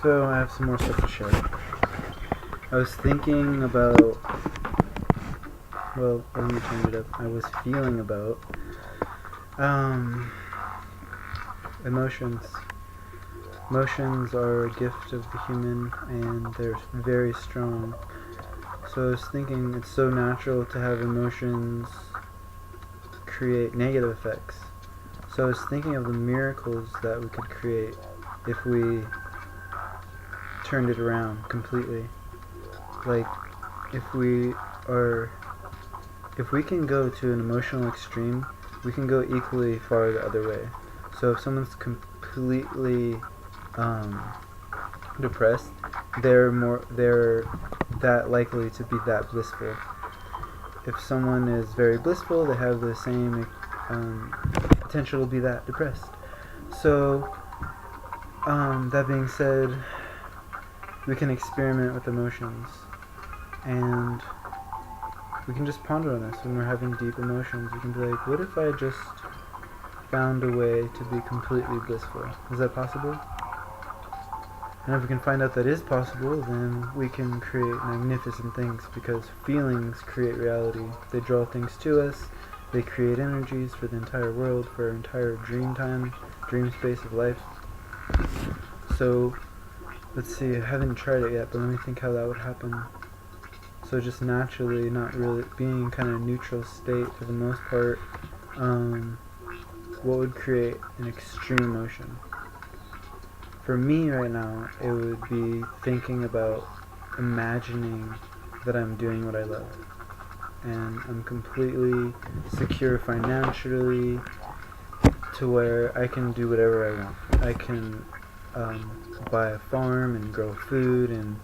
So I have some more stuff to share. I was thinking about, well, let me change it up. I was feeling about emotions. Emotions are a gift of the human, and they're very strong. So I was thinking it's so natural to have emotions create negative effects. So I was thinking of the miracles that we could create if we turned it around completely. Like, if we can go to an emotional extreme, we can go equally far the other way. So if someone's completely depressed, they're that likely to be that blissful. If someone is very blissful, they have the same potential to be that depressed. So that being said, we can experiment with emotions, and we can just ponder on this when we're having deep emotions. We can be like, what if I just found a way to be completely blissful? Is that possible? And if we can find out that is possible, then we can create magnificent things, because feelings create reality. They draw things to us, they create energies for the entire world, for our entire dream space of life. So, let's see, I haven't tried it yet, but let me think how that would happen. So just naturally, not really being kind of neutral state for the most part, what would create an extreme emotion? For me right now, it would be thinking about imagining that I'm doing what I love. And I'm completely secure financially to where I can do whatever I want. I can buy a farm and grow food, and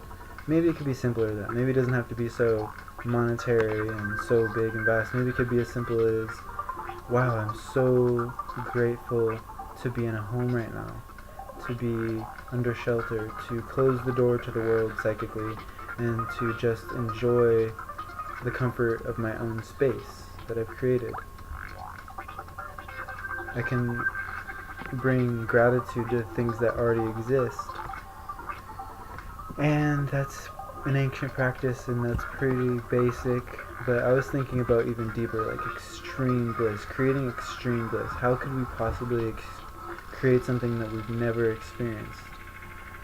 maybe it could be simpler than that. Maybe it doesn't have to be so monetary and so big and vast. Maybe it could be as simple as, wow, I'm so grateful to be in a home right now, to be under shelter, to close the door to the world psychically, and to just enjoy the comfort of my own space that I've created. I can bring gratitude to things that already exist. And that's an ancient practice, and that's pretty basic, but I was thinking about even deeper, like extreme bliss, creating extreme bliss. How could we possibly create something that we've never experienced?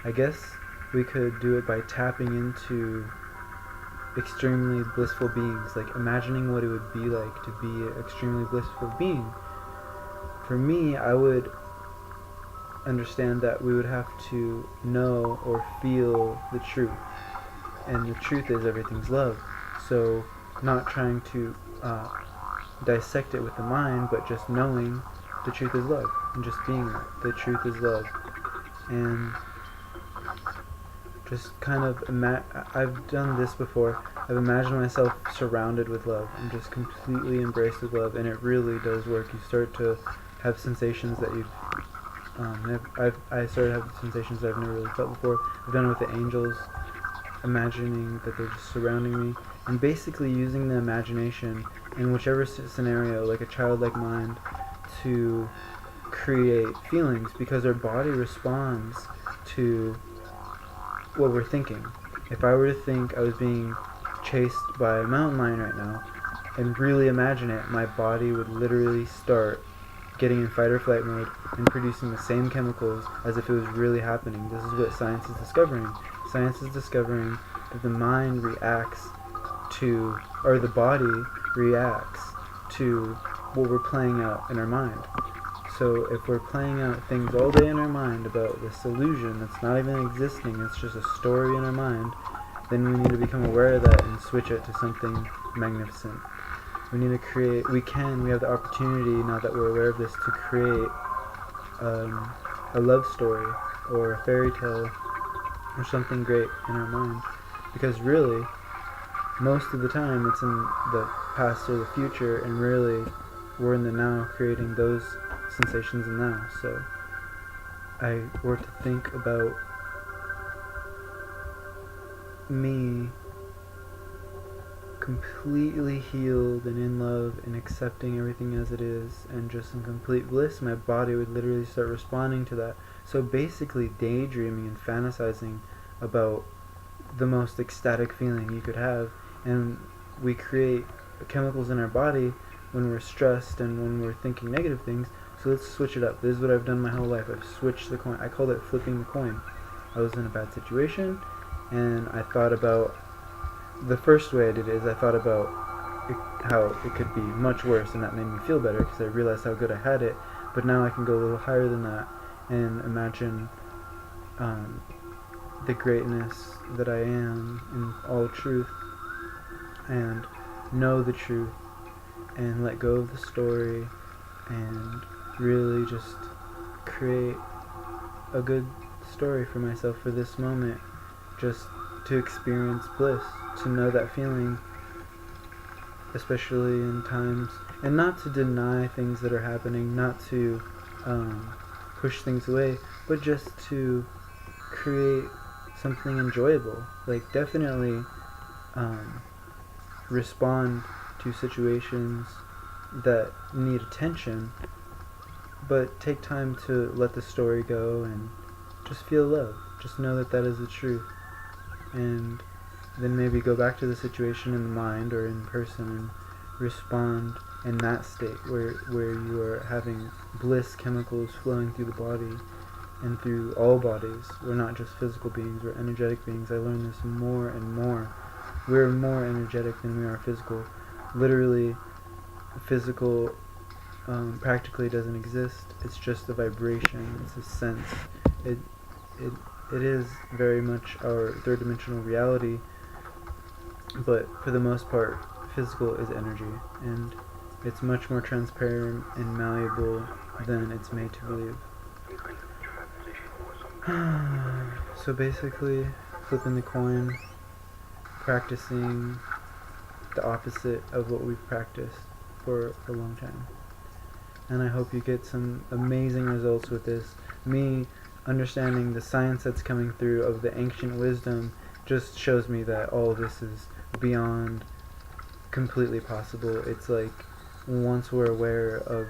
I guess we could do it by tapping into extremely blissful beings, like imagining what it would be like to be an extremely blissful being. For me, I would understand that we would have to know or feel the truth, and the truth is everything's love. So not trying to dissect it with the mind, but just knowing the truth is love, and just being that the truth is love. And just kind of I've done this before. I've imagined myself surrounded with love and just completely embraced with love, and it really does work. You start to have sensations that you've I started to have sensations that I've never really felt before. I've done it with the angels, imagining that they're just surrounding me, and basically using the imagination in whichever scenario, like a childlike mind, to create feelings, because our body responds to what we're thinking. If I were to think I was being chased by a mountain lion right now, and really imagine it, my body would literally start getting in fight or flight mode and producing the same chemicals as if it was really happening. This is what science is discovering. Science is discovering that the mind reacts to, or the body reacts to what we're playing out in our mind. So if we're playing out things all day in our mind about this illusion that's not even existing, it's just a story in our mind, then we need to become aware of that and switch it to something magnificent. We need to create, we have the opportunity, now that we're aware of this, to create a love story or a fairy tale or something great in our mind. Because really, most of the time it's in the past or the future, and really we're in the now creating those sensations in now. So I were to think about me completely healed and in love and accepting everything as it is and just in complete bliss, my body would literally start responding to that. So basically daydreaming and fantasizing about the most ecstatic feeling you could have, and we create chemicals in our body when we're stressed and when we're thinking negative things. So let's switch it up. This is what I've done my whole life. I've switched the coin. I called it flipping the coin. I was in a bad situation, and I thought about, the first way I did it is I thought about how it could be much worse, and that made me feel better because I realized how good I had it. But now I can go a little higher than that and imagine the greatness that I am in all truth, and know the truth, and let go of the story, and really just create a good story for myself for this moment, just to experience bliss, to know that feeling, especially in times, and not to deny things that are happening, not to push things away, but just to create something enjoyable. Like, definitely respond to situations that need attention, but take time to let the story go and just feel love. Just know that that is the truth. And then maybe go back to the situation in the mind or in person and respond in that state where you are having bliss chemicals flowing through the body and through all bodies. We're not just physical beings, we're energetic beings. I learn this more and more. We're more energetic than we are physical. Literally, physical practically doesn't exist. It's just a vibration. It's a sense. It is very much our third dimensional reality, but for the most part, physical is energy, and it's much more transparent and malleable than it's made to believe. So basically, flipping the coin, practicing the opposite of what we've practiced for a long time. And I hope you get some amazing results with this. Me understanding the science that's coming through of the ancient wisdom just shows me that all of this is beyond completely possible. It's like, once we're aware of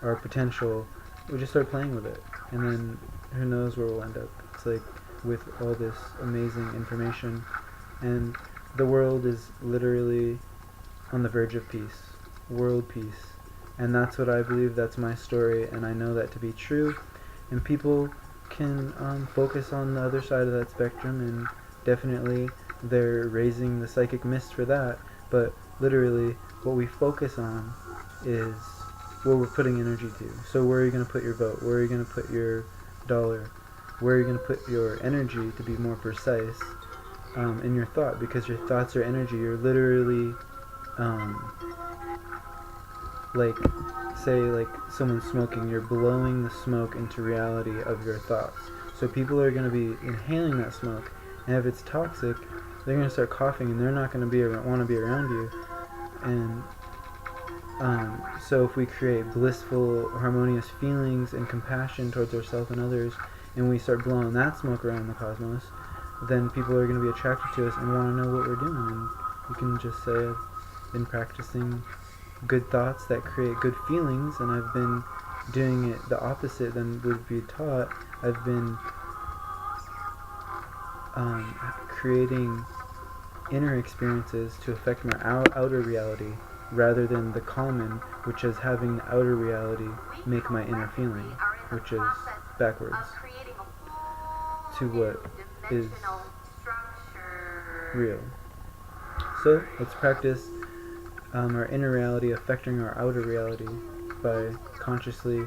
our potential, we just start playing with it, and then who knows where we'll end up. It's like, with all this amazing information, and the world is literally on the verge of peace, world peace. And that's what I believe, that's my story, and I know that to be true. And people can focus on the other side of that spectrum, and definitely they're raising the psychic mist for that. But literally, what we focus on is what we're putting energy to. So where are you going to put your vote? Where are you going to put your dollar? Where are you going to put your energy, to be more precise, in your thought? Because your thoughts are energy. You're literally like, say, like someone's smoking, you're blowing the smoke into reality of your thoughts. So people are going to be inhaling that smoke, and if it's toxic, they're going to start coughing, and they're not going to want to be around you. And so if we create blissful, harmonious feelings and compassion towards ourselves and others, and we start blowing that smoke around the cosmos, then people are going to be attracted to us and want to know what we're doing. And you can just say, I've been practicing good thoughts that create good feelings, and I've been doing it the opposite than would be taught. I've been creating inner experiences to affect my outer reality, rather than the common, which is having the outer reality make my inner feeling, which is backwards to what is real. So let's practice our inner reality affecting our outer reality by consciously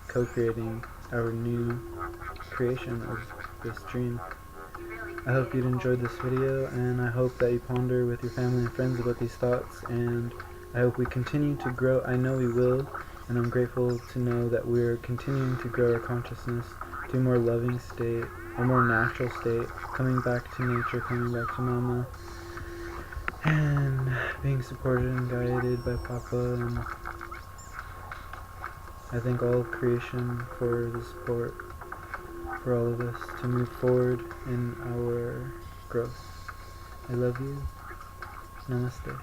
co-creating our new creation of this dream. I hope you'd enjoyed this video, and I hope that you ponder with your family and friends about these thoughts, and I hope we continue to grow. I know we will, and I'm grateful to know that we're continuing to grow our consciousness to a more loving state, a more natural state, coming back to nature, coming back to Mama, and being supported and guided by Papa. And I thank all of creation for the support for all of us to move forward in our growth. I love you. Namaste.